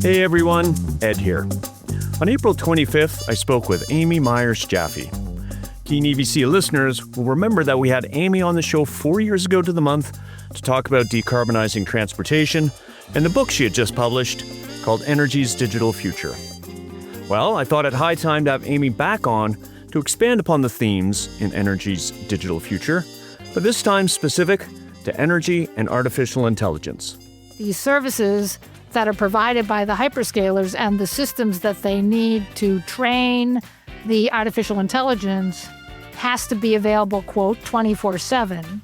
Hey everyone, Ed here. On April 25th, I spoke with Amy Myers Jaffe. Keen EVC listeners will remember that we had Amy on the show 4 years ago to the month to talk about decarbonizing transportation and the book she had just published called Energy's Digital Future. Well, I thought it high time to have Amy back on to expand upon the themes in Energy's Digital Future, but this time specific to energy and artificial intelligence. These services that are provided by the hyperscalers and the systems that they need to train the artificial intelligence has to be available, quote, 24/7.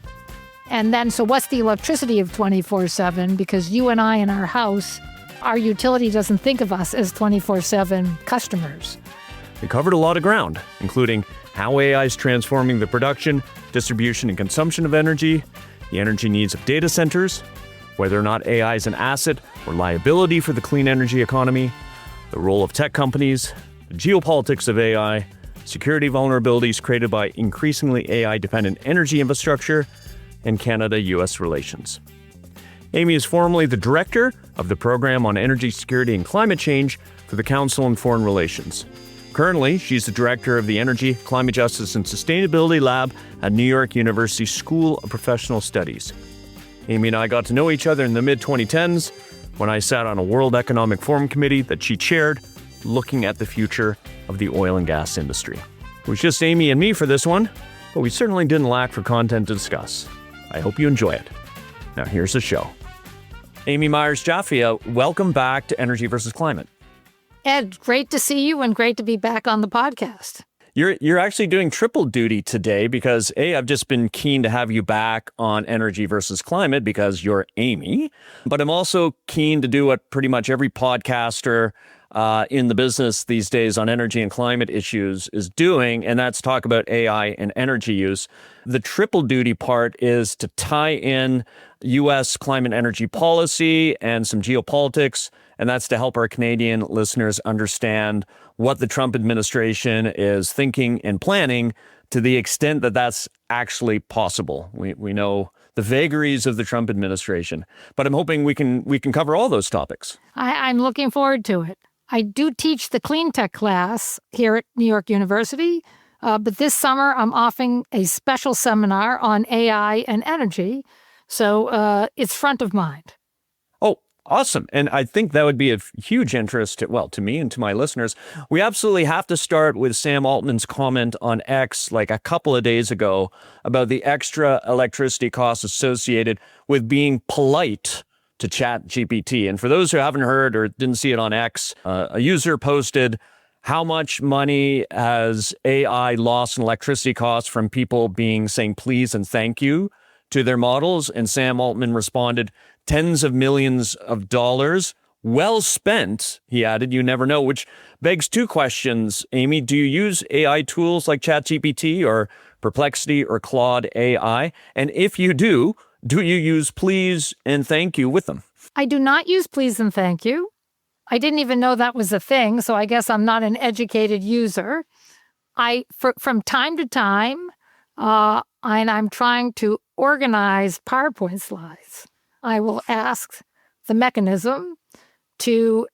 And then, so what's the electricity of 24/7? Because you and I in our house, our utility doesn't think of us as 24/7 customers. We covered a lot of ground, including how AI is transforming the production, distribution, and consumption of energy, the energy needs of data centers, whether or not AI is an asset or liability for the clean energy economy, the role of tech companies, the geopolitics of AI, security vulnerabilities created by increasingly AI-dependent energy infrastructure, and Canada-US relations. Amy is formerly the director of the Program on Energy Security and Climate Change for the Council on Foreign Relations. Currently, she's the director of the Energy, Climate Justice, and Sustainability Lab at New York University School of Professional Studies. Amy and I got to know each other in the mid-2010s when I sat on a World Economic Forum committee that she chaired, looking at the future of the oil and gas industry. It was just Amy and me for this one, but we certainly didn't lack for content to discuss. I hope you enjoy it. Now here's the show. Amy Myers Jaffe, welcome back to Energy versus Climate. Ed, great to see you and great to be back on the podcast. You're actually doing triple duty today because I've just been keen to have you back on Energy versus Climate because you're Amy, but I'm also keen to do what pretty much every podcaster in the business these days on energy and climate issues is doing, and that's talk about AI and energy use. The triple duty part is to tie in U.S. climate energy policy and some geopolitics, and that's to help our Canadian listeners understand what the Trump administration is thinking and planning to the extent that that's actually possible. We know the vagaries of the Trump administration, but I'm hoping we can cover all those topics. I'm looking forward to it. I do teach the clean tech class here at New York University, but this summer I'm offering a special seminar on AI and energy, so it's front of mind. Oh, awesome. And I think that would be of huge interest to me and to my listeners. We absolutely have to start with Sam Altman's comment on X like a couple of days ago about the extra electricity costs associated with being polite to ChatGPT. And for those who haven't heard or didn't see it on X, a user posted, how much money has AI lost in electricity costs from people saying please and thank you to their models? And Sam Altman responded, tens of millions of dollars. Well spent, he added, you never know, which begs two questions. Amy, do you use AI tools like ChatGPT or Perplexity or Claude AI? And if you do you use please and thank you with them? I do not use please and thank you. I didn't even know that was a thing, so I guess I'm not an educated user. From time to time, and I'm trying to organize PowerPoint slides, I will ask the mechanism to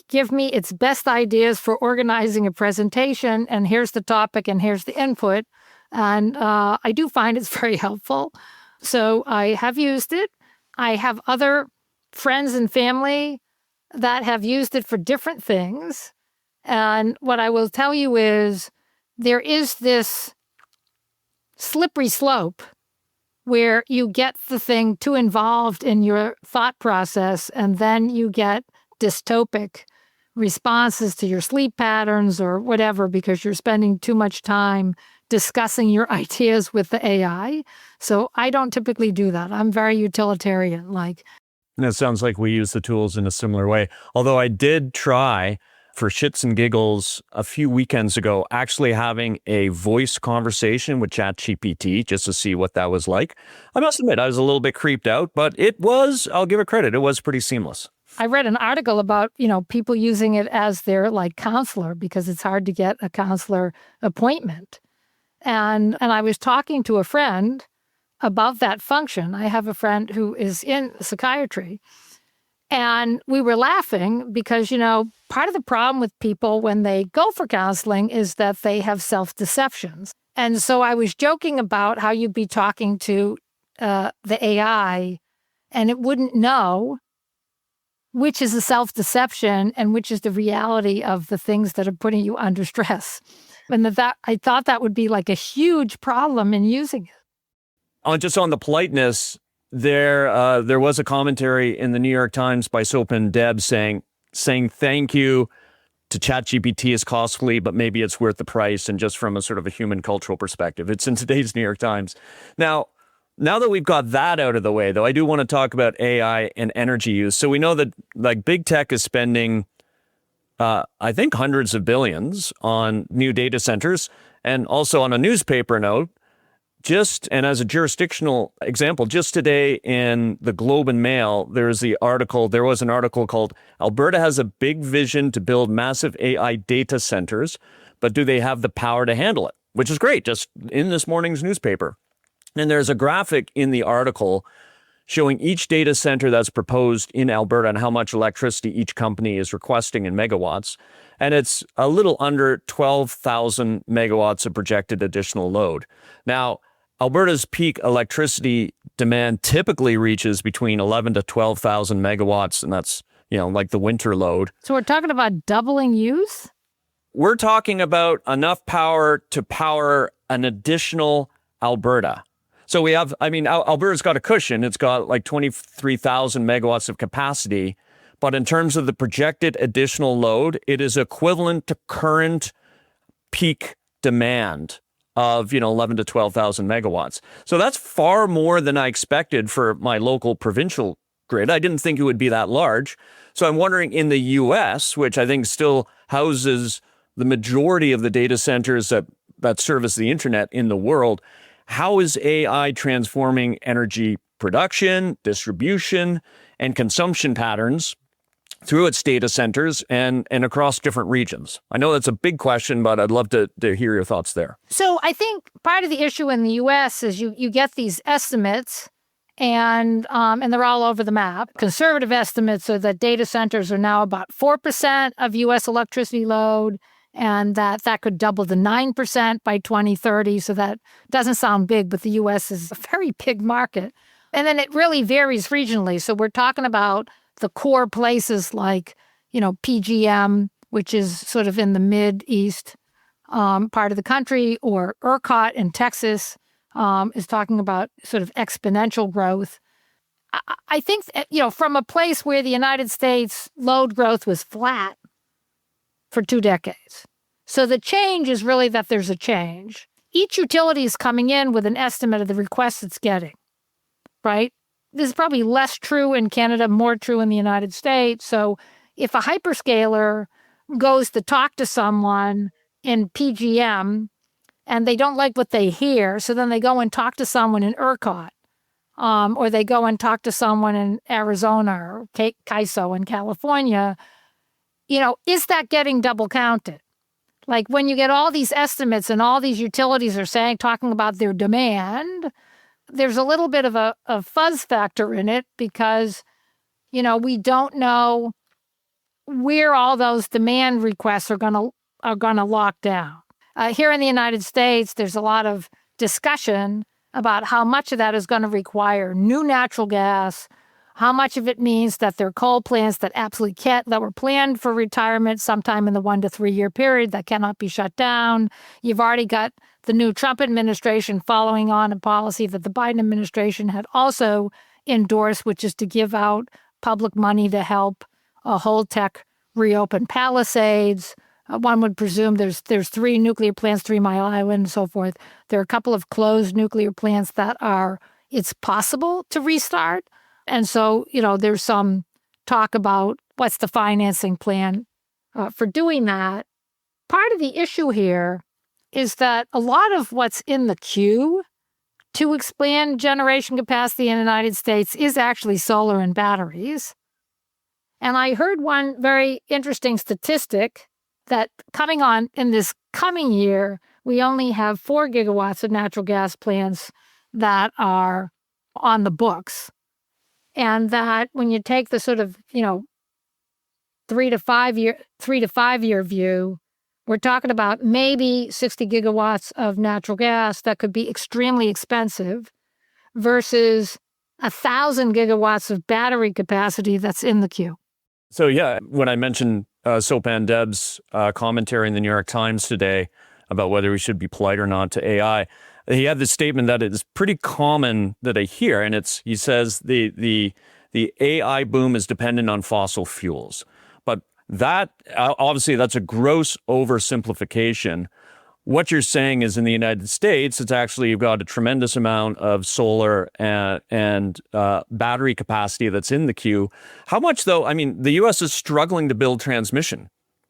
give me its best ideas for organizing a presentation, and here's the topic and here's the input. And I do find it's very helpful. So I have used it. I have other friends and family that have used it for different things. And what I will tell you is there is this slippery slope where you get the thing too involved in your thought process, and then you get dystopic responses to your sleep patterns or whatever because you're spending too much time discussing your ideas with the AI. So I don't typically do that. I'm very utilitarian. And it sounds like we use the tools in a similar way. Although I did try for shits and giggles a few weekends ago, actually having a voice conversation with ChatGPT just to see what that was like. I must admit, I was a little bit creeped out, but it was, I'll give it credit, it was pretty seamless. I read an article about, people using it as their counselor because it's hard to get a counselor appointment. And I was talking to a friend about that function. I have a friend who is in psychiatry, And we were laughing because, part of the problem with people when they go for counseling is that they have self-deceptions. And so I was joking about how you'd be talking to the AI and it wouldn't know which is a self-deception and which is the reality of the things that are putting you under stress. And that I thought that would be like a huge problem in using it. Just on the politeness, there was a commentary in the New York Times by Soap and Deb saying thank you to ChatGPT is costly, but maybe it's worth the price, and just from a sort of a human cultural perspective. It's in today's New York Times. Now that we've got that out of the way, though, I do want to talk about AI and energy use. So we know that like big tech is spending, I think, hundreds of billions on new data centers. And also on a newspaper note, and as a jurisdictional example, just today in the Globe and Mail, there was an article called "Alberta has a big vision to build massive AI data centers, but do they have the power to handle it?" Which is great, just in this morning's newspaper. And there's a graphic in the article showing each data center that's proposed in Alberta and how much electricity each company is requesting in megawatts. And it's a little under 12,000 megawatts of projected additional load. Now, Alberta's peak electricity demand typically reaches between 11 to 12,000 megawatts, and that's, like the winter load. So we're talking about doubling use? We're talking about enough power to power an additional Alberta. So we have, Alberta's got a cushion. It's got like 23,000 megawatts of capacity. But in terms of the projected additional load, it is equivalent to current peak demand of 11 to 12,000 megawatts. So that's far more than I expected for my local provincial grid. I didn't think it would be that large. So I'm wondering, in the US, which I think still houses the majority of the data centers that service the internet in the world, how is AI transforming energy production, distribution, and consumption patterns through its data centers and across different regions? I know that's a big question, but I'd love to hear your thoughts there. So I think part of the issue in the U.S. is you get these estimates and they're all over the map. Conservative estimates are that data centers are now about 4% of U.S. electricity load, and that could double to 9% by 2030. So that doesn't sound big, but the U.S. is a very big market. And then it really varies regionally. So we're talking about the core places like, PJM, which is sort of in the mid-east part of the country, or ERCOT in Texas is talking about sort of exponential growth. I think, from a place where the United States load growth was flat for 2 decades. So the change is really that there's a change. Each utility is coming in with an estimate of the requests it's getting, right? This is probably less true in Canada, more true in the United States. So if a hyperscaler goes to talk to someone in PJM and they don't like what they hear, so then they go and talk to someone in ERCOT, or they go and talk to someone in Arizona or CAISO in California, is that getting double counted? Like when you get all these estimates and all these utilities are talking about their demand, there's a little bit of a fuzz factor in it because, we don't know where all those demand requests are gonna lock down. Here in the United States, there's a lot of discussion about how much of that is going to require new natural gas, how much of it means that there are coal plants that that were planned for retirement sometime in the 1 to 3 year period that cannot be shut down. You've already got the new Trump administration following on a policy that the Biden administration had also endorsed, which is to give out public money to help Holtec reopen Palisades. One would presume there's 3 nuclear plants, 3 Mile Island, and so forth. There are a couple of closed nuclear plants that it's possible to restart. And so, there's some talk about what's the financing plan for doing that. Part of the issue here is that a lot of what's in the queue to expand generation capacity in the United States is actually solar and batteries. And I heard one very interesting statistic that coming on in this coming year, we only have 4 gigawatts of natural gas plants that are on the books. And that when you take the sort of, 3 to 5 year view, we're talking about maybe 60 gigawatts of natural gas that could be extremely expensive versus 1,000 gigawatts of battery capacity that's in the queue. So yeah, when I mentioned Sopan Deb's commentary in the New York Times today about whether we should be polite or not to AI, he had this statement that is pretty common that I hear, and he says the AI boom is dependent on fossil fuels, but that obviously that's a gross oversimplification. What you're saying is in the United States, it's actually you've got a tremendous amount of solar and battery capacity that's in the queue. How much, though? I mean, the U.S. is struggling to build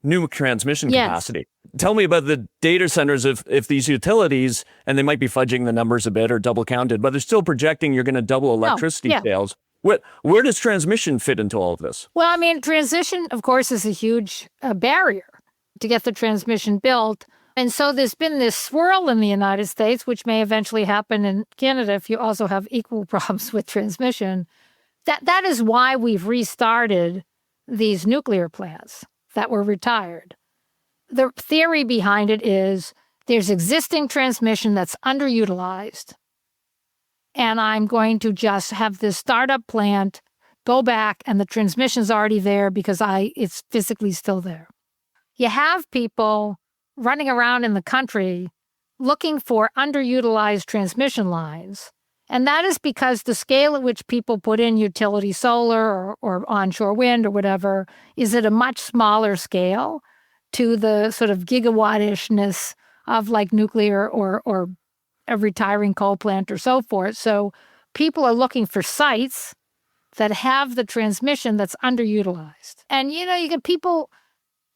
new transmission capacity. Tell me about the data centers if these utilities, and they might be fudging the numbers a bit or double counted, but they're still projecting you're going to double electricity sales. Where does transmission fit into all of this? Well, I mean, transition, of course, is a huge barrier to get the transmission built. And so there's been this swirl in the United States, which may eventually happen in Canada if you also have equal problems with transmission. That is why we've restarted these nuclear plants that were retired. The theory behind it is there's existing transmission that's underutilized, and I'm going to just have this startup plant go back, and the transmission's already there because it's physically still there. You have people running around in the country looking for underutilized transmission lines. And that is because the scale at which people put in utility solar or onshore wind or whatever is at a much smaller scale to the sort of gigawattishness of like nuclear or a retiring coal plant or so forth. So people are looking for sites that have the transmission that's underutilized. And, you get people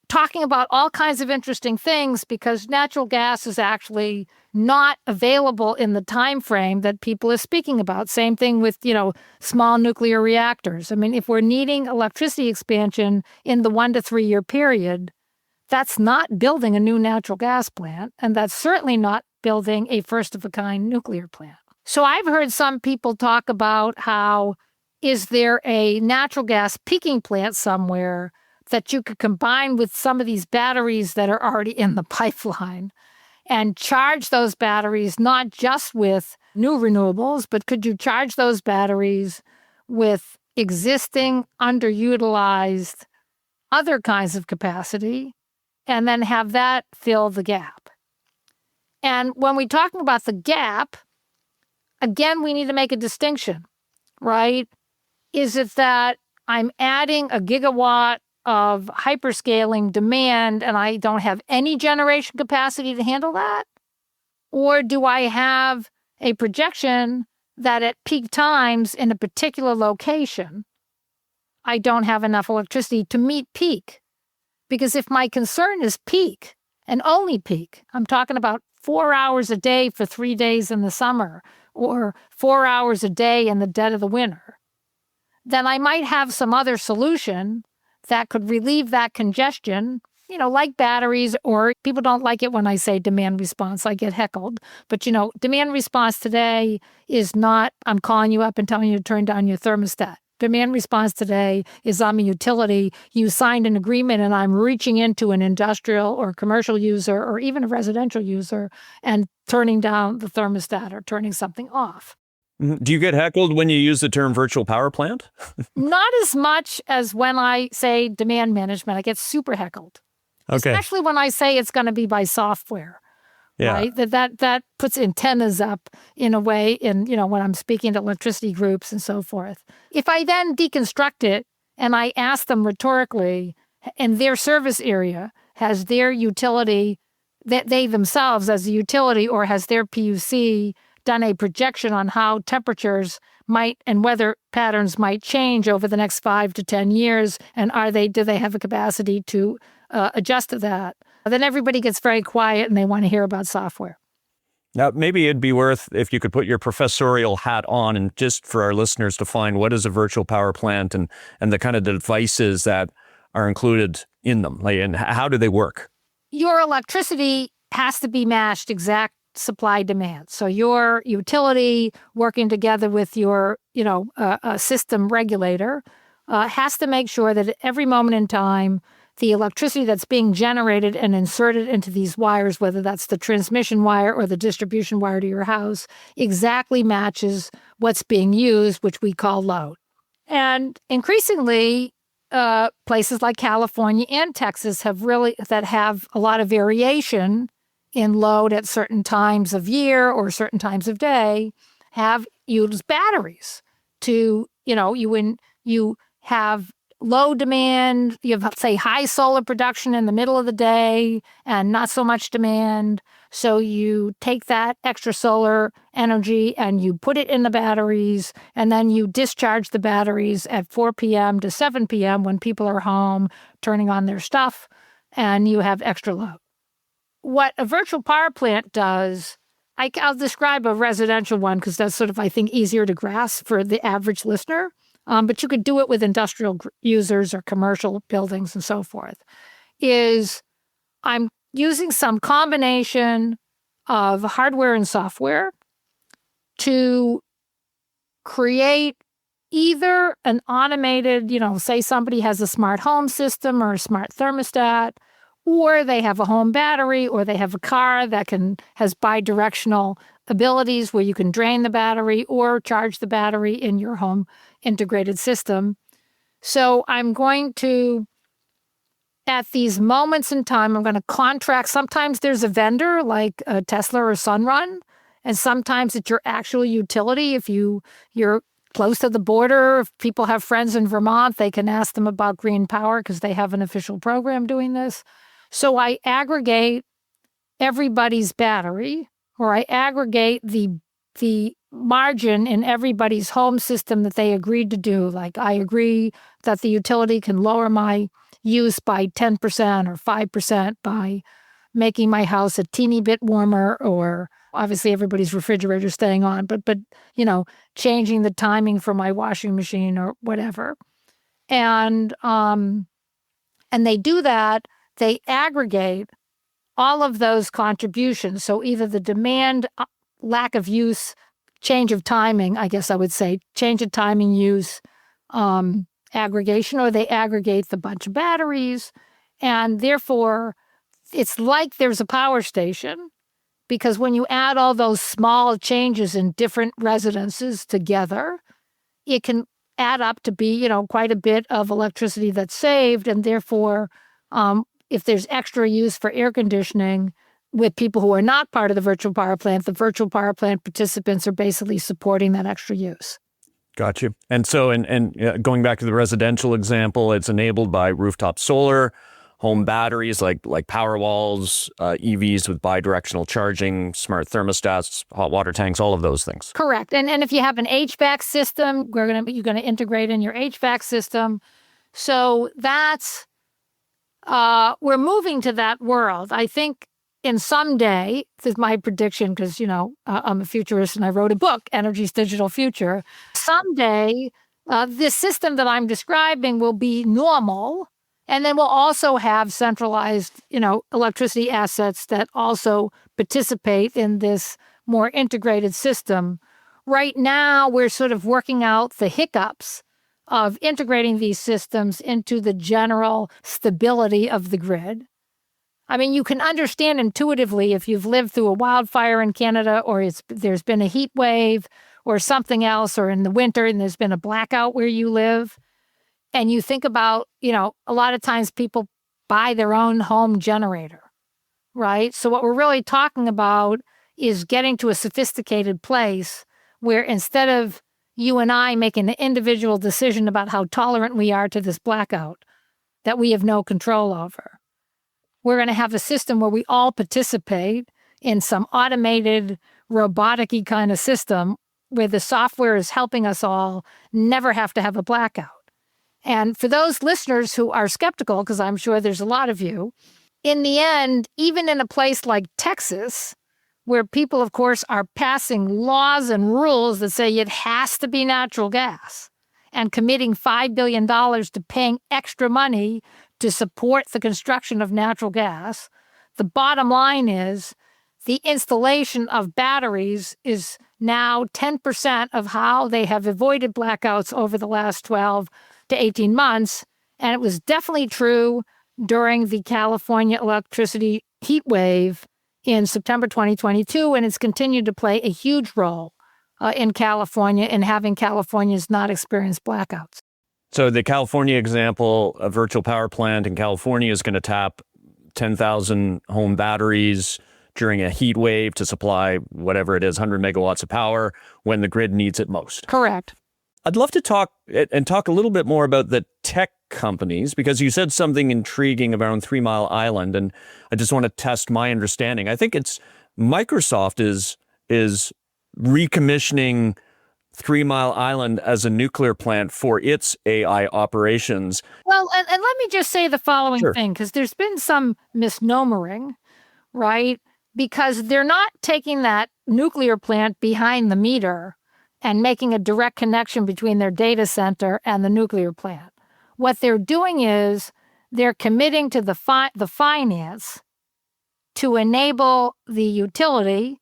talking about all kinds of interesting things because natural gas is actually not available in the time frame that people are speaking about. Same thing with, small nuclear reactors. I mean, if we're needing electricity expansion in the 1 to 3 year period, that's not building a new natural gas plant, and that's certainly not building a first-of-a-kind nuclear plant. So I've heard some people talk about how is there a natural gas peaking plant somewhere that you could combine with some of these batteries that are already in the pipeline and charge those batteries not just with new renewables, but could you charge those batteries with existing underutilized other kinds of capacity and then have that fill the gap? And when we're talking about the gap, again, we need to make a distinction, right? Is it that I'm adding a gigawatt of hyperscaling demand and I don't have any generation capacity to handle that? Or do I have a projection that at peak times in a particular location, I don't have enough electricity to meet peak? Because if my concern is peak and only peak, I'm talking about 4 hours a day for 3 days in the summer or 4 hours a day in the dead of the winter, then I might have some other solution that could relieve that congestion, like batteries, or people don't like it when I say demand response. I get heckled. But, demand response today is not, I'm calling you up and telling you to turn down your thermostat. Demand response today is I'm a utility. You signed an agreement and I'm reaching into an industrial or commercial user or even a residential user and turning down the thermostat or turning something off. Do you get heckled when you use the term virtual power plant? Not as much as when I say demand management. I get super heckled. Okay. Especially when I say it's going to be by software. Yeah. Right? That puts antennas up in a way in, when I'm speaking to electricity groups and so forth. If I then deconstruct it and I ask them rhetorically, in their service area, has their utility, that they themselves as a utility or has their PUC done a projection on how temperatures might and weather patterns might change over the next 5 to 10 years, and do they have a capacity to adjust to that? Then everybody gets very quiet and they want to hear about software. Now, maybe it'd be worth if you could put your professorial hat on and just for our listeners to find what is a virtual power plant and the kind of devices that are included in them, and how do they work? Your electricity has to be matched exact supply demand. So your utility working together with your, system regulator has to make sure that at every moment in time, the electricity that's being generated and inserted into these wires, whether that's the transmission wire or the distribution wire to your house, exactly matches what's being used, which we call load. And increasingly, places like California and Texas have a lot of variation in load at certain times of year or certain times of day, have used batteries to, when you have low demand, you have, say, high solar production in the middle of the day and not so much demand. So you take that extra solar energy and you put it in the batteries, and then you discharge the batteries at 4 p.m. to 7 p.m. when people are home turning on their stuff, and you have extra load. What a virtual power plant does, I'll describe a residential one because that's sort of, I think, easier to grasp for the average listener. But you could do it with industrial users or commercial buildings and so forth, is I'm using some combination of hardware and software to create either an automated, say somebody has a smart home system or a smart thermostat, or they have a home battery, or they have a car that has bidirectional abilities where you can drain the battery or charge the battery in your home integrated system. So I'm going to, at these moments in time, I'm going to contract. Sometimes there's a vendor like a Tesla or Sunrun, and sometimes it's your actual utility. If you're close to the border, if people have friends in Vermont, they can ask them about green power because they have an official program doing this. So I aggregate everybody's battery, or I aggregate the margin in everybody's home system that they agreed to do. Like, I agree that the utility can lower my use by 10% or 5% by making my house a teeny bit warmer, or obviously everybody's refrigerator staying on, but changing the timing for my washing machine or whatever. And they do that. They aggregate all of those contributions. So either the demand, lack of use, change of timing, I guess I would say, change of timing use, aggregation, or they aggregate the bunch of batteries. And therefore, it's like there's a power station, because when you add all those small changes in different residences together, it can add up to be, quite a bit of electricity that's saved. And therefore, if there's extra use for air conditioning with people who are not part of the virtual power plant, the virtual power plant participants are basically supporting that extra use. Got you. And so, and going back to the residential example, it's enabled by rooftop solar, home batteries like Powerwalls, EVs with bidirectional charging, smart thermostats, hot water tanks, all of those things. Correct. And if you have an HVAC system, you're going to integrate in your HVAC system. So that's we're moving to that world. I think in someday, this is my prediction because, I'm a futurist and I wrote a book, Energy's Digital Future. Someday, this system that I'm describing will be normal. And then we'll also have centralized, electricity assets that also participate in this more integrated system. Right now, we're sort of working out the hiccups of integrating these systems into the general stability of the grid. I mean, you can understand intuitively if you've lived through a wildfire in Canada, or there's been a heat wave or something else, or in the winter and there's been a blackout where you live. And you think about, a lot of times people buy their own home generator, right? So what we're really talking about is getting to a sophisticated place where instead of you and I making an individual decision about how tolerant we are to this blackout that we have no control over, we're going to have a system where we all participate in some automated, robotic-y kind of system where the software is helping us all never have to have a blackout. And for those listeners who are skeptical, because I'm sure there's a lot of you, in the end, even in a place like Texas, where people, of course, are passing laws and rules that say it has to be natural gas and committing $5 billion to paying extra money to support the construction of natural gas, the bottom line is the installation of batteries is now 10% of how they have avoided blackouts over the last 12 to 18 months. And it was definitely true during the California electricity heat wave in September 2022, and it's continued to play a huge role in California in having Californians not experience blackouts. So the California example, a virtual power plant in California is going to tap 10,000 home batteries during a heat wave to supply whatever it is, 100 megawatts of power when the grid needs it most. Correct. I'd love to talk a little bit more about the tech companies, because you said something intriguing around 3 Mile Island, and I just want to test my understanding. I think it's Microsoft is recommissioning 3 Mile Island as a nuclear plant for its AI operations. Well, and let me just say the following Sure. thing, because there's been some misnomering, right? Because they're not taking that nuclear plant behind the meter and making a direct connection between their data center and the nuclear plant. What they're doing is they're committing to the finance to enable the utility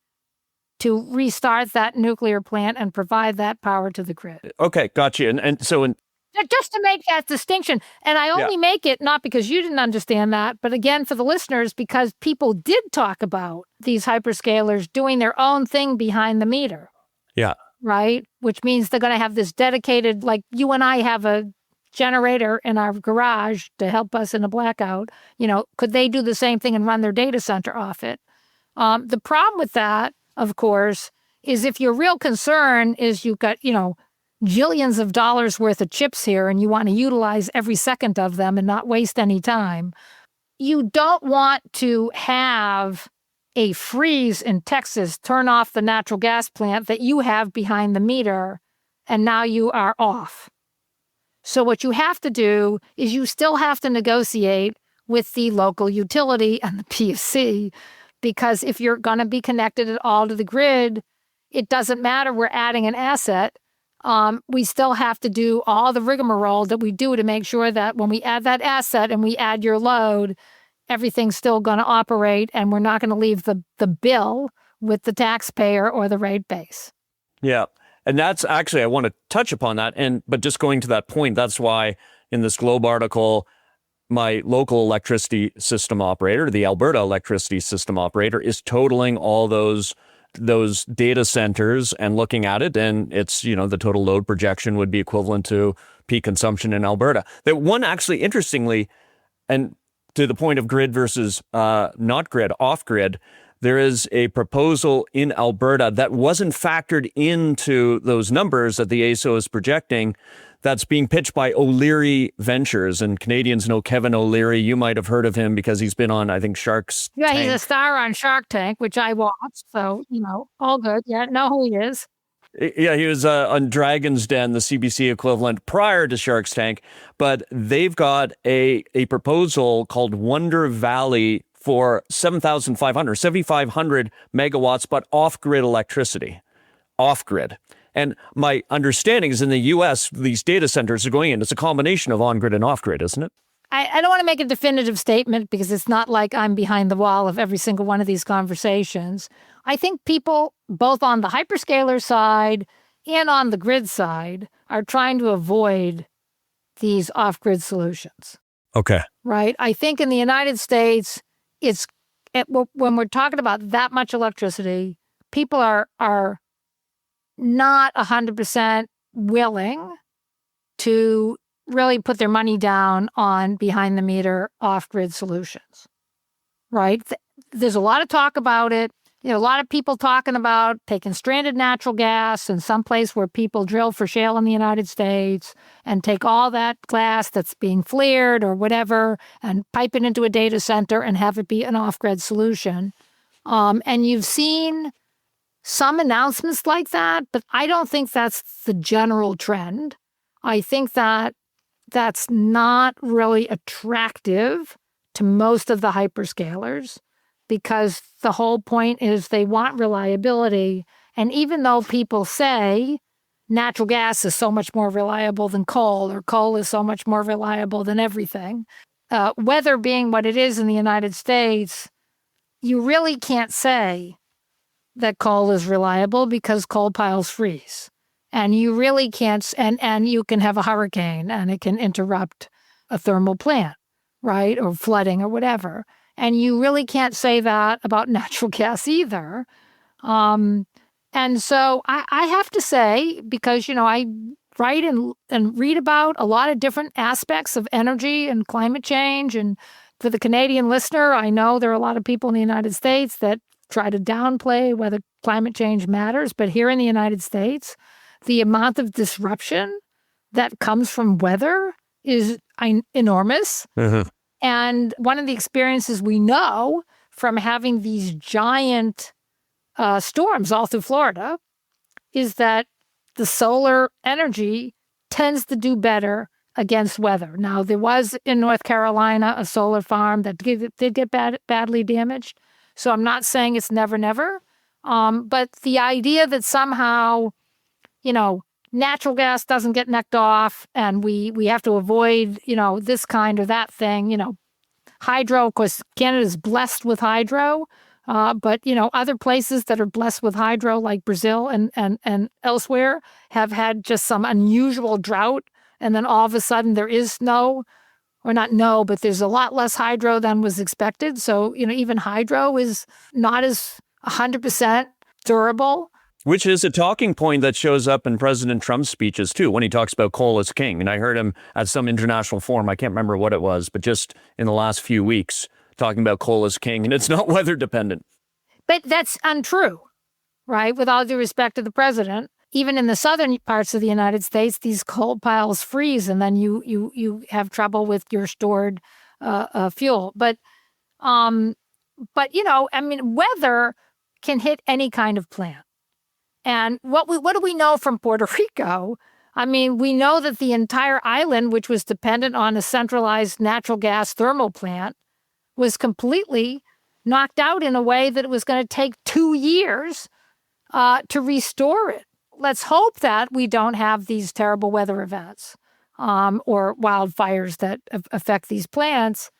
to restart that nuclear plant and provide that power to the grid. Okay, gotcha. And so Just to make that distinction. And I only make it not because you didn't understand that, but again, for the listeners, because people did talk about these hyperscalers doing their own thing behind the meter. Yeah. Right? Which means they're going to have this dedicated, like you and I have a generator in our garage to help us in a blackout. Could they do the same thing and run their data center off it? The problem with that, of course, is if your real concern is you've got, jillions of dollars worth of chips here and you want to utilize every second of them and not waste any time, you don't want to have a freeze in Texas turn off the natural gas plant that you have behind the meter, and now you are off. So what you have to do is you still have to negotiate with the local utility and the PSC, because if you're going to be connected at all to the grid, it doesn't matter we're adding an asset. We still have to do all the rigmarole that we do to make sure that when we add that asset and we add your load, everything's still going to operate and we're not going to leave the bill with the taxpayer or the rate base. Yeah. And that's actually, I want to touch upon that. But just going to that point, that's why in this Globe article, my local electricity system operator, the Alberta electricity system operator, is totaling all those data centers and looking at it. And it's, the total load projection would be equivalent to peak consumption in Alberta. That one actually, interestingly, and to the point of grid versus not grid, off grid, there is a proposal in Alberta that wasn't factored into those numbers that the AESO is projecting, that's being pitched by O'Leary Ventures. And Canadians know Kevin O'Leary. You might have heard of him because he's been on, I think, Shark's Yeah, Tank. he's a star on Shark Tank, which I watched. So, all good. Yeah, know who he is. Yeah, he was on Dragon's Den, the CBC equivalent, prior to Shark's Tank. But they've got a proposal called Wonder Valley for 7,500 megawatts, but off-grid electricity. Off-grid. And my understanding is in the U.S., these data centers are going in. It's a combination of on-grid and off-grid, isn't it? I don't want to make a definitive statement because it's not like I'm behind the wall of every single one of these conversations. I think people, both on the hyperscaler side and on the grid side, are trying to avoid these off-grid solutions. Okay. Right? I think in the United States, when we're talking about that much electricity, people are not 100% willing to really put their money down on behind the meter off-grid solutions, right? There's a lot of talk about it. A lot of people talking about taking stranded natural gas in some place where people drill for shale in the United States and take all that gas that's being flared or whatever and pipe it into a data center and have it be an off-grid solution. And you've seen some announcements like that, but I don't think that's the general trend. I think that that's not really attractive to most of the hyperscalers because the whole point is they want reliability. And even though people say natural gas is so much more reliable than coal, or coal is so much more reliable than everything, weather being what it is in the United States, you really can't say that coal is reliable because coal piles freeze. And you really can't, and you can have a hurricane and it can interrupt a thermal plant, right? Or flooding or whatever. And you really can't say that about natural gas either. And so I have to say, because, I write and read about a lot of different aspects of energy and climate change. And for the Canadian listener, I know there are a lot of people in the United States that try to downplay whether climate change matters. But here in the United States, the amount of disruption that comes from weather is enormous. Mm-hmm. And one of the experiences we know from having these giant storms all through Florida is that the solar energy tends to do better against weather. Now, there was in North Carolina a solar farm that did get badly damaged. So I'm not saying it's never, never. But the idea that somehow, natural gas doesn't get necked off and we have to avoid, this kind or that thing, hydro, of course, Canada's blessed with hydro. But, other places that are blessed with hydro, like Brazil and elsewhere, have had just some unusual drought. And then all of a sudden there is but there's a lot less hydro than was expected. So, even hydro is not as 100% durable. Which is a talking point that shows up in President Trump's speeches, too, when he talks about coal as king. And I heard him at some international forum, I can't remember what it was, but just in the last few weeks, talking about coal as king, and it's not weather dependent. But that's untrue, right? With all due respect to the president, even in the southern parts of the United States, these coal piles freeze, and then you have trouble with your stored fuel. But weather can hit any kind of plant. And what do we know from Puerto Rico? We know that the entire island, which was dependent on a centralized natural gas thermal plant, was completely knocked out in a way that it was going to take 2 years to restore it. Let's hope that we don't have these terrible weather events or wildfires that affect these plants.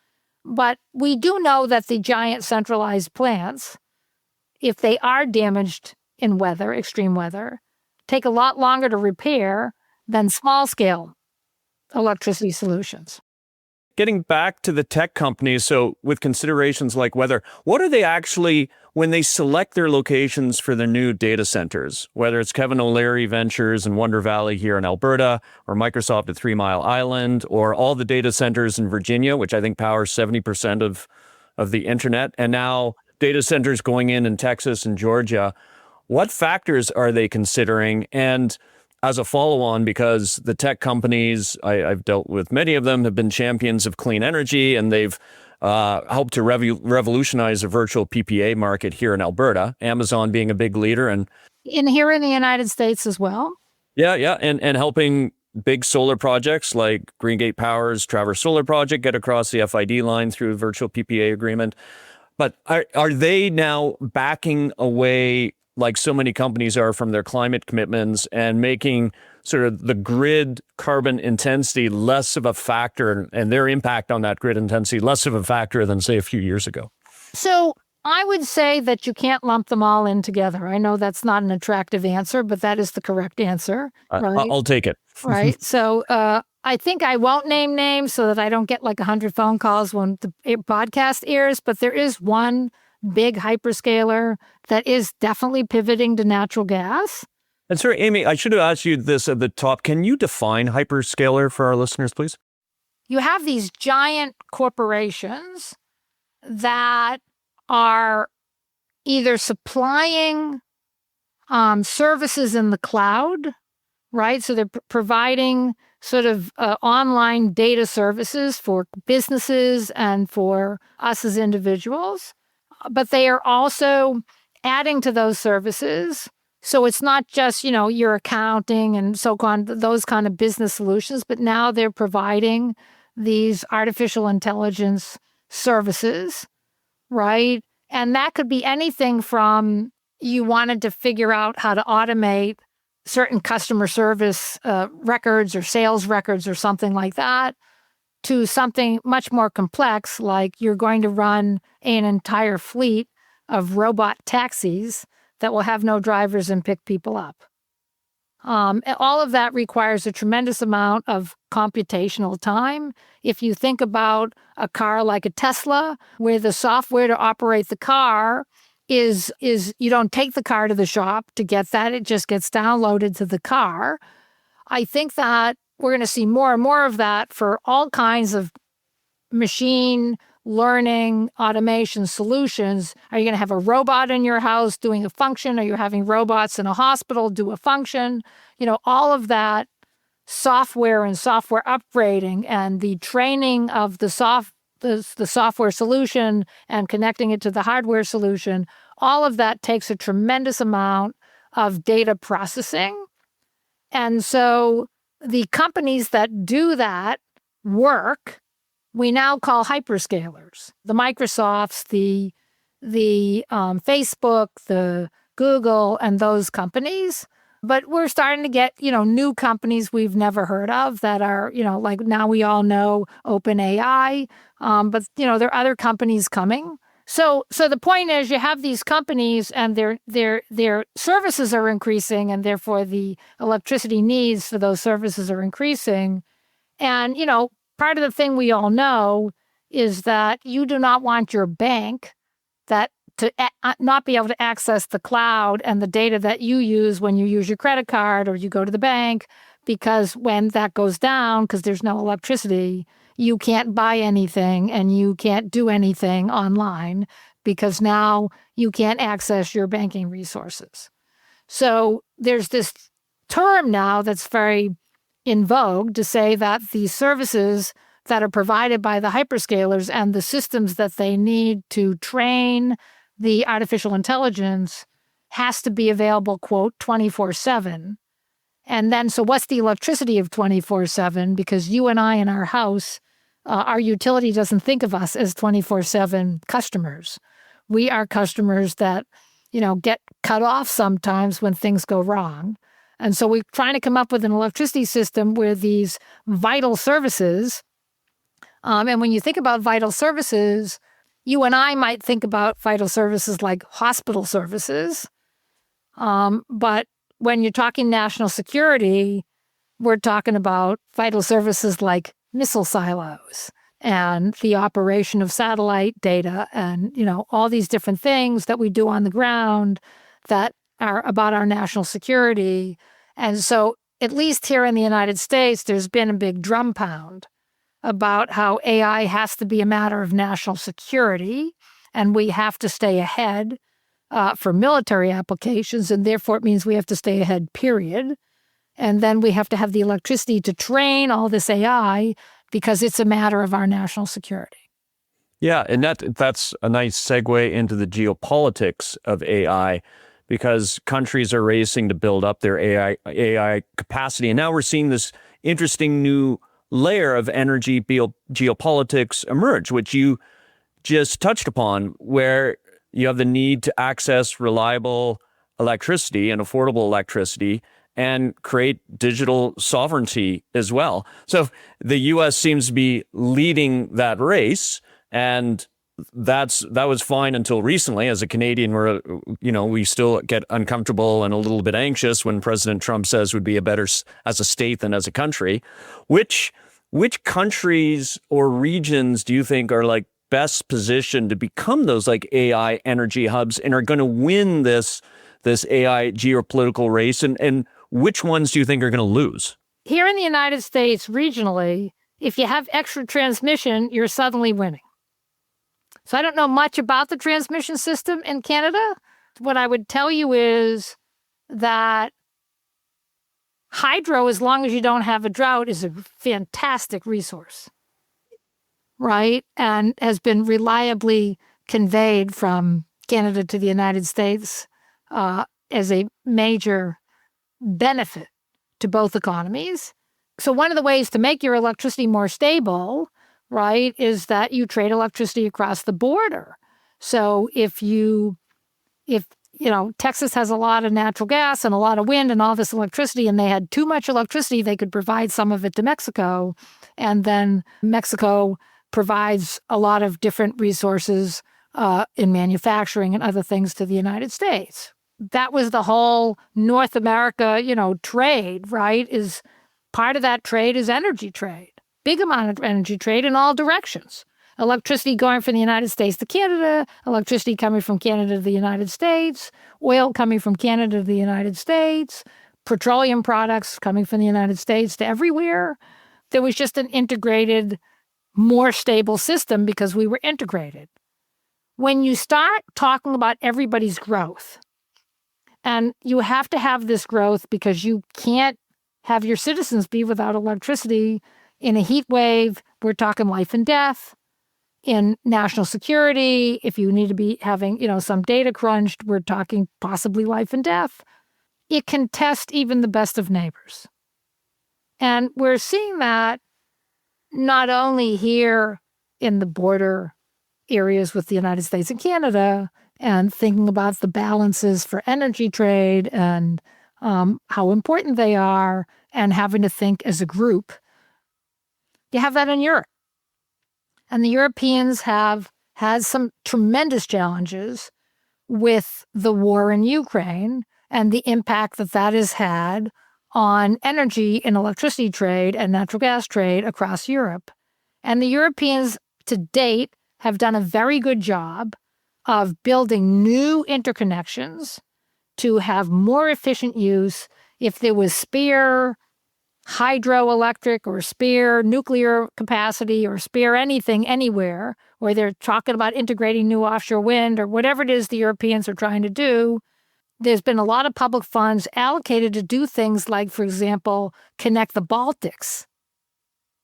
But we do know that the giant centralized plants, if they are damaged in extreme weather, take a lot longer to repair than small-scale electricity solutions. Getting back to the tech companies, so with considerations like weather, what are they actually, when they select their locations for their new data centers, whether it's Kevin O'Leary Ventures in Wonder Valley here in Alberta, or Microsoft at 3 Mile Island, or all the data centers in Virginia, which I think powers 70% of the internet, and now data centers going in Texas and Georgia, what factors are they considering? And as a follow-on, because the tech companies, I've dealt with many of them, have been champions of clean energy, and they've helped to revolutionize the virtual PPA market here in Alberta, Amazon being a big leader. And here in the United States as well. Yeah, and helping big solar projects like Greengate Power's Traverse Solar Project get across the FID line through a virtual PPA agreement. But are they now backing away, like so many companies are, from their climate commitments and making sort of the grid carbon intensity less of a factor and their impact on that grid intensity less of a factor than, say, a few years ago? So I would say that you can't lump them all in together. I know that's not an attractive answer, but that is the correct answer. Right? I'll take it. Right. So I think I won't name names so that I don't get like 100 phone calls when the podcast airs, but there is one big hyperscaler that is definitely pivoting to natural gas. And sorry, Amy, I should have asked you this at the top. Can you define hyperscaler for our listeners, please? You have these giant corporations that are either supplying services in the cloud, right? So they're providing sort of online data services for businesses and for us as individuals. But they are also adding to those services. So it's not just, your accounting and so on, those kind of business solutions, but now they're providing these artificial intelligence services, right? And that could be anything from you wanted to figure out how to automate certain customer service records or sales records or something like that, to something much more complex, like you're going to run an entire fleet of robot taxis that will have no drivers and pick people up. All of that requires a tremendous amount of computational time. If you think about a car like a Tesla, where the software to operate the car is you don't take the car to the shop to get that, it just gets downloaded to the car. I think that we're going to see more and more of that for all kinds of machine learning automation solutions. Are you going to have a robot in your house doing a function? Are you having robots in a hospital do a function? All of that software and software upgrading and the training of the software solution and connecting it to the hardware solution, all of that takes a tremendous amount of data processing. And so the companies that do that work, we now call hyperscalers. The Microsofts, the Facebook, the Google, and those companies. But we're starting to get, new companies we've never heard of that are, like now we all know OpenAI. But, there are other companies coming. So the point is you have these companies and their services are increasing, and therefore the electricity needs for those services are increasing. And, part of the thing we all know is that you do not want your bank to not be able to access the cloud and the data that you use when you use your credit card or you go to the bank, because when that goes down, because there's no electricity, you can't buy anything and you can't do anything online because now you can't access your banking resources. So there's this term now that's very in vogue to say that the services that are provided by the hyperscalers and the systems that they need to train the artificial intelligence has to be available, quote, 24/7. And then, so what's the electricity of 24/7? Because you and I in our house, our utility doesn't think of us as 24/7 customers. We are customers that, get cut off sometimes when things go wrong. And so we're trying to come up with an electricity system where these vital services, and when you think about vital services, you and I might think about vital services like hospital services. But when you're talking national security, we're talking about vital services like missile silos and the operation of satellite data and, all these different things that we do on the ground that are about our national security. And so, at least here in the United States, there's been a big drum pound about how AI has to be a matter of national security, and we have to stay ahead for military applications, and therefore it means we have to stay ahead, period. And then we have to have the electricity to train all this AI because it's a matter of our national security. Yeah, and that's a nice segue into the geopolitics of AI, because countries are racing to build up their AI capacity. And now we're seeing this interesting new layer of energy geopolitics emerge, which you just touched upon, where you have the need to access reliable electricity and affordable electricity and create digital sovereignty as well. So the U.S. seems to be leading that race, and that was fine until recently. As a Canadian, we still get uncomfortable and a little bit anxious when President Trump says would be a better as a state than as a country. Which countries or regions do you think are like best positioned to become those like AI energy hubs and are going to win this AI geopolitical race? And which ones do you think are going to lose? Here in the United States, regionally, if you have extra transmission, you're suddenly winning. So I don't know much about the transmission system in Canada. What I would tell you is that hydro, as long as you don't have a drought, is a fantastic resource, right? And has been reliably conveyed from Canada to the United States as a major benefit to both economies. So one of the ways to make your electricity more stable, right, is that you trade electricity across the border. So if Texas has a lot of natural gas and a lot of wind and all this electricity, and they had too much electricity, they could provide some of it to Mexico. And then Mexico provides a lot of different resources in manufacturing and other things to the United States. That was the whole North America, trade, right? Is part of that trade is energy trade. Big amount of energy trade in all directions. Electricity going from the United States to Canada, electricity coming from Canada to the United States, oil coming from Canada to the United States, petroleum products coming from the United States to everywhere. There was just an integrated, more stable system because we were integrated. When you start talking about everybody's growth, and you have to have this growth because you can't have your citizens be without electricity in a heat wave. We're talking life and death. In national security, if you need to be having, some data crunched, we're talking possibly life and death. It can test even the best of neighbors. And we're seeing that not only here in the border areas with the United States and Canada, and thinking about the balances for energy trade and how important they are, and having to think as a group. You have that in Europe. And the Europeans have had some tremendous challenges with the war in Ukraine and the impact that that has had on energy and electricity trade and natural gas trade across Europe. And the Europeans to date have done a very good job of building new interconnections to have more efficient use. If there was spare hydroelectric or spare nuclear capacity or spare anything anywhere, or they're talking about integrating new offshore wind or whatever it is the Europeans are trying to do, there's been a lot of public funds allocated to do things like, for example, connect the Baltics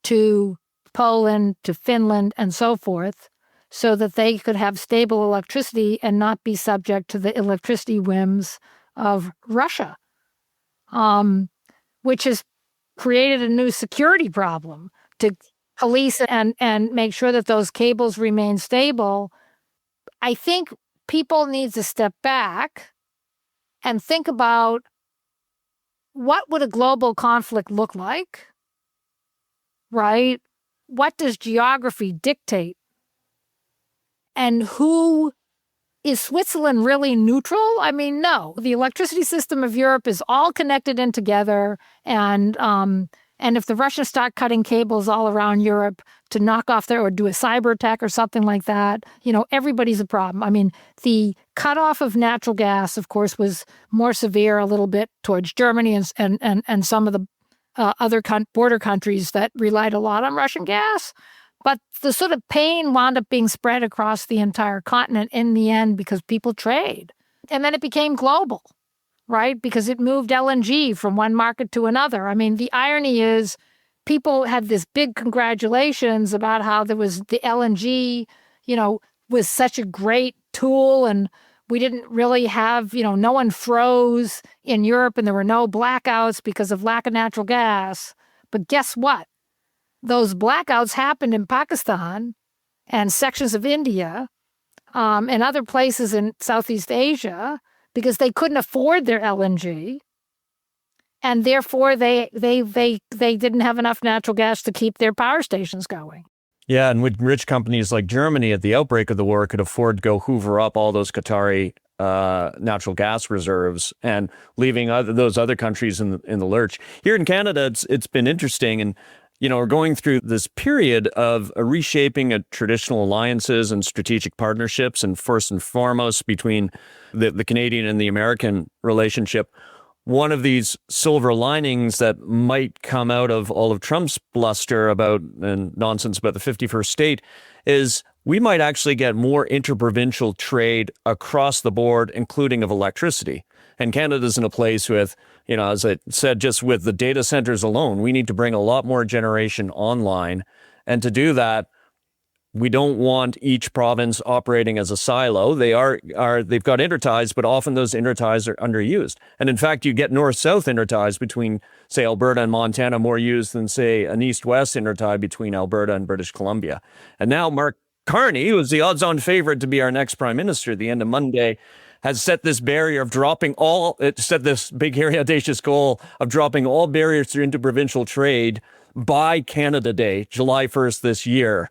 to Poland, to Finland, and so forth, so that they could have stable electricity and not be subject to the electricity whims of Russia, which has created a new security problem to police and make sure that those cables remain stable. I think people need to step back and think about what would a global conflict look like, right? What does geography dictate? And who is Switzerland really neutral? I mean, no. The electricity system of Europe is all connected in together, and if the Russians start cutting cables all around Europe to knock off or do a cyber attack or something like that, everybody's a problem. I mean, the cutoff of natural gas, of course, was more severe a little bit towards Germany and some of the other border countries that relied a lot on Russian gas. But the sort of pain wound up being spread across the entire continent in the end because people trade. And then it became global, right? Because it moved LNG from one market to another. I mean, the irony is people had this big congratulations about how there was the LNG, was such a great tool, and we didn't really have, no one froze in Europe and there were no blackouts because of lack of natural gas. But guess what? Those blackouts happened in Pakistan and sections of India and other places in Southeast Asia because they couldn't afford their LNG, and therefore they didn't have enough natural gas to keep their power stations going. Yeah, and with rich companies like Germany at the outbreak of the war could afford to go hoover up all those Qatari natural gas reserves and leaving those other countries in the lurch. Here in Canada, it's been interesting, and we're going through this period of a reshaping of traditional alliances and strategic partnerships, and first and foremost between the Canadian and the American relationship. One of these silver linings that might come out of all of Trump's bluster and nonsense about the 51st state is we might actually get more interprovincial trade across the board, including of electricity. And Canada's in a place with, as I said, just with the data centers alone, we need to bring a lot more generation online. And to do that, we don't want each province operating as a silo. They've got interties, but often those interties are underused. And in fact, you get north-south interties between, say, Alberta and Montana more used than, say, an east-west intertie between Alberta and British Columbia. And now Mark Carney, who was the odds-on favorite to be our next prime minister at the end of Monday, has set this barrier of set this big, hairy, audacious goal of dropping all barriers to interprovincial trade by Canada Day, July 1st this year.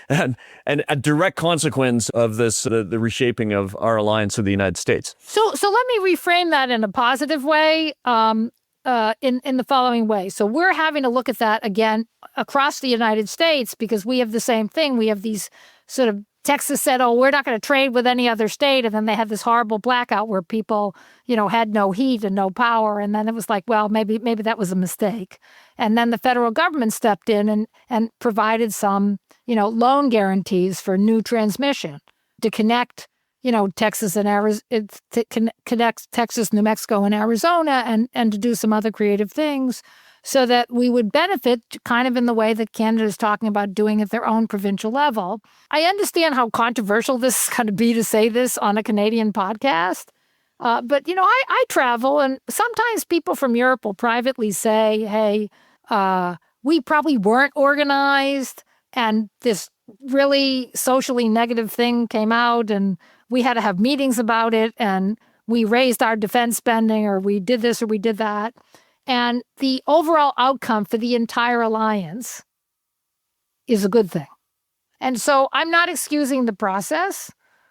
and a direct consequence of this, the reshaping of our alliance with the United States. So let me reframe that in a positive way, in the following way. So we're having to look at that again across the United States because we have the same thing. We have these sort of Texas said, "Oh, we're not going to trade with any other state," and then they had this horrible blackout where people, had no heat and no power, and then it was like, well, maybe that was a mistake. And then the federal government stepped in and provided some, loan guarantees for new transmission to connect, Texas and Arizona, to connect Texas, New Mexico, and Arizona, and to do some other creative things so that we would benefit kind of in the way that Canada is talking about doing at their own provincial level. I understand how controversial this is going to be to say this on a Canadian podcast. But, I travel, and sometimes people from Europe will privately say, hey, we probably weren't organized, and this really socially negative thing came out, and we had to have meetings about it, and we raised our defense spending, or we did this, or we did that. And the overall outcome for the entire alliance is a good thing. And so I'm not excusing the process,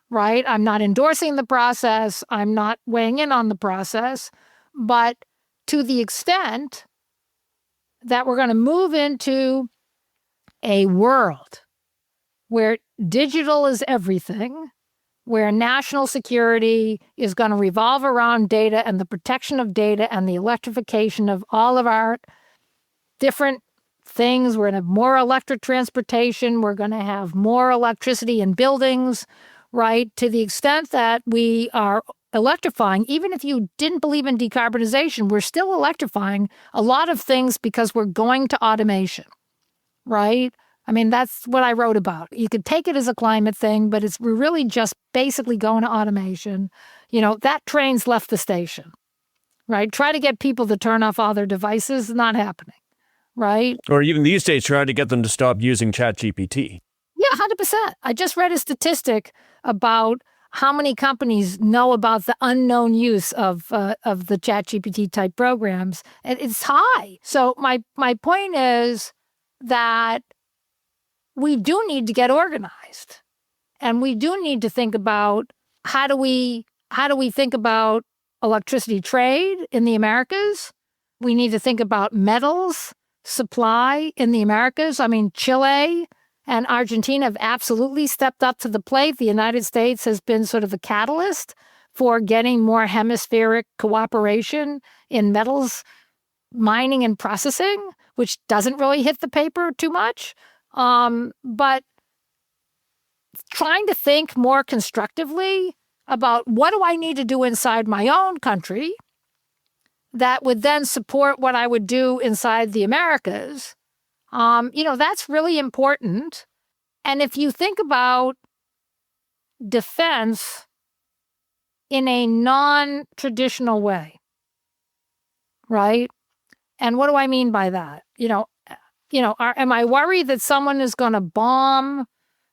right? I'm not endorsing the process. I'm not weighing in on the process. But to the extent that we're going to move into a world where digital is everything, where national security is going to revolve around data and the protection of data and the electrification of all of our different things. We're going to have more electric transportation. We're going to have more electricity in buildings, right? To the extent that we are electrifying, even if you didn't believe in decarbonization, we're still electrifying a lot of things because we're going to automation, right? I mean, that's what I wrote about. You could take it as a climate thing, but we're really just basically going to automation. That train's left the station, right? Try to get people to turn off all their devices, not happening, right? Or even these days, try to get them to stop using ChatGPT. Yeah, 100%. I just read a statistic about how many companies know about the unknown use of the ChatGPT type programs, and it's high. So my point is that we do need to get organized, and we do need to think about how do we think about electricity trade in the Americas. We need to think about metals supply in the Americas. I mean, Chile and Argentina have absolutely stepped up to the plate. The United States has been sort of the catalyst for getting more hemispheric cooperation in metals mining and processing, which doesn't really hit the paper too much. But trying to think more constructively about what do I need to do inside my own country that would then support what I would do inside the Americas, that's really important. And if you think about defense in a non-traditional way, right? And what do I mean by that? Am I worried that someone is going to bomb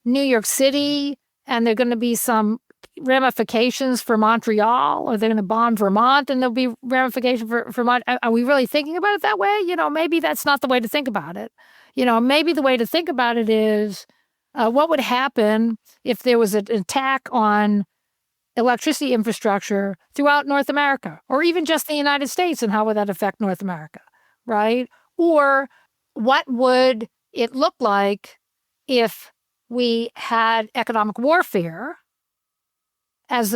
New York City and there are going to be some ramifications for Montreal, or they're going to bomb Vermont and there'll be ramifications for Vermont? Are we really thinking about it that way? Maybe that's not the way to think about it. Maybe the way to think about it is what would happen if there was an attack on electricity infrastructure throughout North America, or even just the United States, and how would that affect North America, right? Or what would it look like if we had economic warfare as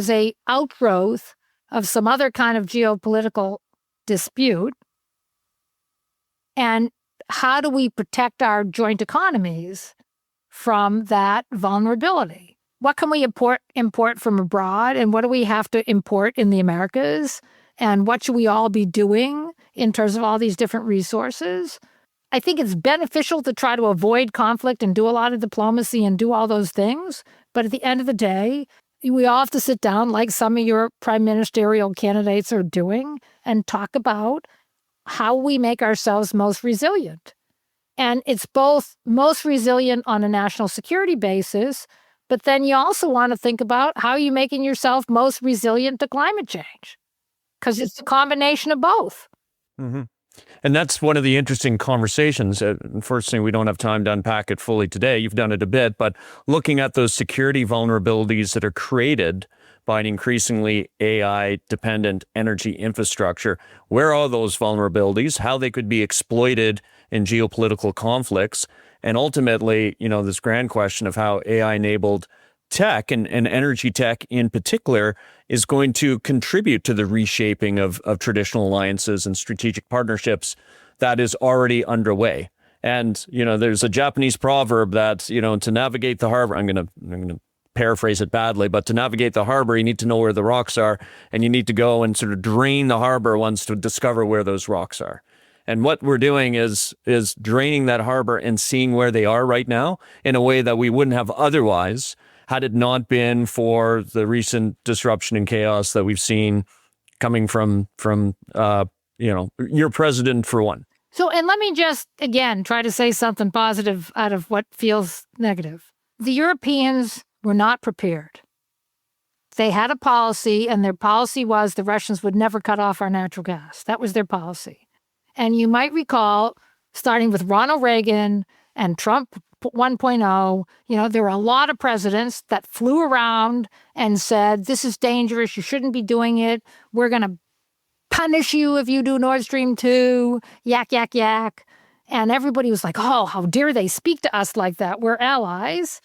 a outgrowth of some other kind of geopolitical dispute? And how do we protect our joint economies from that vulnerability? What can we import from abroad, and what do we have to import in the Americas? And what should we all be doing in terms of all these different resources? I think it's beneficial to try to avoid conflict and do a lot of diplomacy and do all those things. But at the end of the day, we all have to sit down, like some of your prime ministerial candidates are doing, and talk about how we make ourselves most resilient. And it's both most resilient on a national security basis, but then you also want to think about how you're making yourself most resilient to climate change, because it's a combination of both. Mm-hmm. And that's one of the interesting conversations. Unfortunately, we don't have time to unpack it fully today. You've done it a bit, but looking at those security vulnerabilities that are created by an increasingly AI-dependent energy infrastructure, where are those vulnerabilities, how they could be exploited in geopolitical conflicts, and ultimately, this grand question of how AI-enabled tech and energy tech in particular is going to contribute to the reshaping of traditional alliances and strategic partnerships that is already underway. And, there's a Japanese proverb that, to navigate the harbor, I'm going to paraphrase it badly, but to navigate the harbor, you need to know where the rocks are, and you need to go and sort of drain the harbor once to discover where those rocks are. And what we're doing is draining that harbor and seeing where they are right now in a way that we wouldn't have otherwise, had it not been for the recent disruption and chaos that we've seen coming from your president, for one. So, and let me just, again, try to say something positive out of what feels negative. The Europeans were not prepared. They had a policy, and their policy was the Russians would never cut off our natural gas. That was their policy. And you might recall, starting with Ronald Reagan and Trump 1.0, there were a lot of presidents that flew around and said, this is dangerous, you shouldn't be doing it, we're going to punish you if you do Nord Stream 2, yak, yak, yak. And everybody was like, oh, how dare they speak to us like that? We're allies.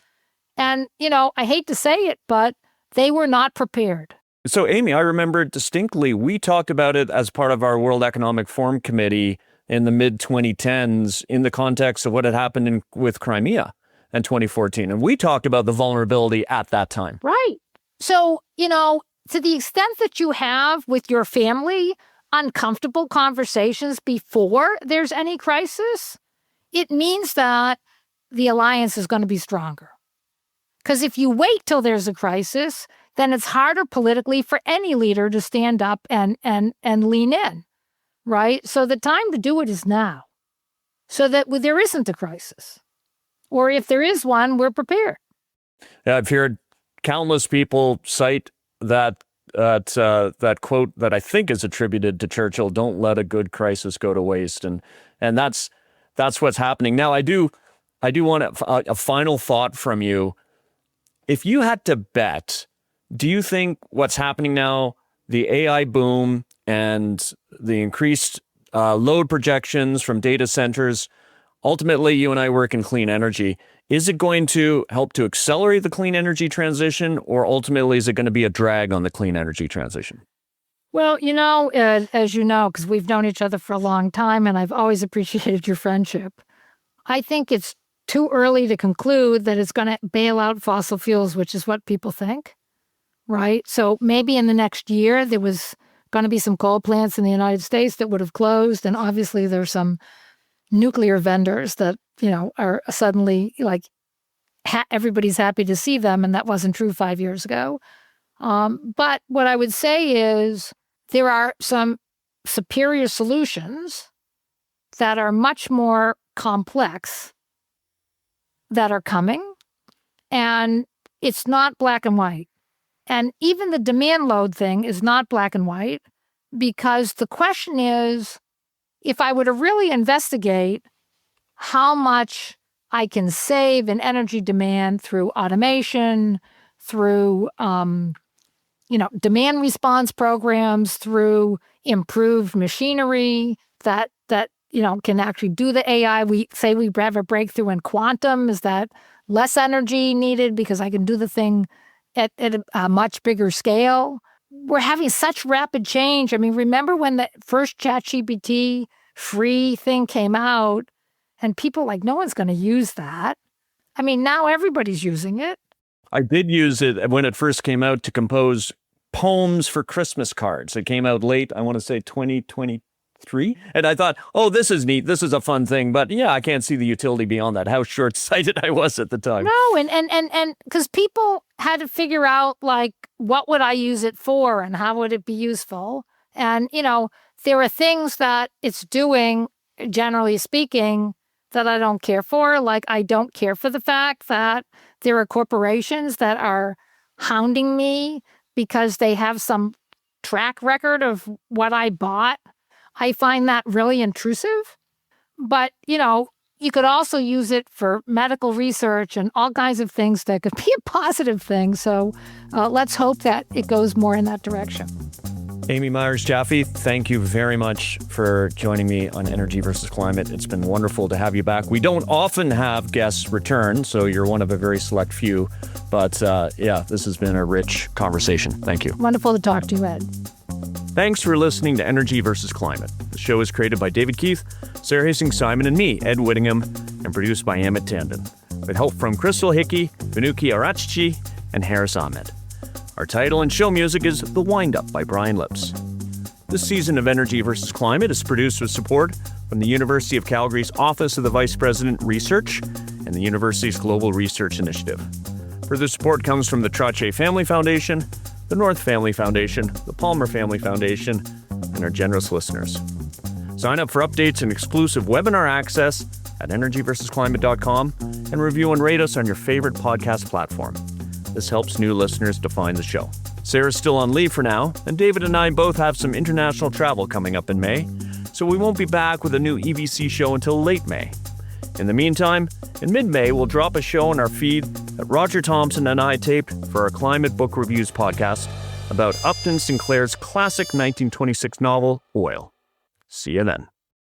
And, I hate to say it, but they were not prepared. So, Amy, I remember distinctly, we talked about it as part of our World Economic Forum Committee in the mid-2010s in the context of what had happened with Crimea in 2014. And we talked about the vulnerability at that time. Right. So, to the extent that you have with your family uncomfortable conversations before there's any crisis, it means that the alliance is going to be stronger. Because if you wait till there's a crisis, then it's harder politically for any leader to stand up and lean in, right? So the time to do it is now, so that there isn't a crisis. Or if there is one, we're prepared. Yeah, I've heard countless people cite that quote that I think is attributed to Churchill: "Don't let a good crisis go to waste," and that's what's happening now. I do want a final thought from you. If you had to bet, do you think what's happening now, the AI boom and the increased load projections from data centers, ultimately, you and I work in clean energy, is it going to help to accelerate the clean energy transition, or ultimately is it going to be a drag on the clean energy transition? Well, as you know, because we've known each other for a long time, and I've always appreciated your friendship, I think it's too early to conclude that it's going to bail out fossil fuels, which is what people think, right? So maybe in the next year, there was going to be some coal plants in the United States that would have closed, and obviously there's some nuclear vendors that, are suddenly like everybody's happy to see them, and that wasn't true 5 years ago. But what I would say is there are some superior solutions that are much more complex that are coming, and it's not black and white. And even the demand load thing is not black and white, because the question is, if I were to really investigate how much I can save in energy demand through automation, through demand response programs, through improved machinery that can actually do the AI. We say we have a breakthrough in quantum. Is that less energy needed because I can do the thing at a much bigger scale? We're having such rapid change. I mean, remember when the first ChatGPT free thing came out and people like, no one's going to use that. I mean, now everybody's using it. I did use it when it first came out to compose poems for Christmas cards. It came out late, I want to say 2023. And I thought, oh, this is neat. This is a fun thing. But yeah, I can't see the utility beyond that, how short-sighted I was at the time. No, and because people had to figure out, like, what would I use it for and how would it be useful? And, there are things that it's doing, generally speaking, that I don't care for. Like, I don't care for the fact that there are corporations that are hounding me because they have some track record of what I bought I find that really intrusive. But, you could also use it for medical research and all kinds of things that could be a positive thing. So let's hope that it goes more in that direction. Amy Myers Jaffe, thank you very much for joining me on Energy versus Climate. It's been wonderful to have you back. We don't often have guests return, so you're one of a very select few. But this has been a rich conversation. Thank you. Wonderful to talk to you, Ed. Thanks for listening to Energy versus Climate. The show is created by David Keith, Sarah Hastings-Simon, and me, Ed Whittingham, and produced by Amit Tandon, with help from Crystal Hickey, Vinuki Arachichi, and Harris Ahmed. Our title and show music is The Wind-Up by Brian Lips. This season of Energy versus Climate is produced with support from the University of Calgary's Office of the Vice President Research and the university's Global Research Initiative. Further support comes from the Trache Family Foundation, the North Family Foundation, the Palmer Family Foundation, and our generous listeners. Sign up for updates and exclusive webinar access at energyversusclimate.com and review and rate us on your favorite podcast platform. This helps new listeners to find the show. Sarah's still on leave for now, and David and I both have some international travel coming up in May, so we won't be back with a new EVC show until late May. In the meantime, in mid-May, we'll drop a show on our feed that Roger Thompson and I taped for our Climate Book Reviews podcast about Upton Sinclair's classic 1926 novel, Oil. See you then.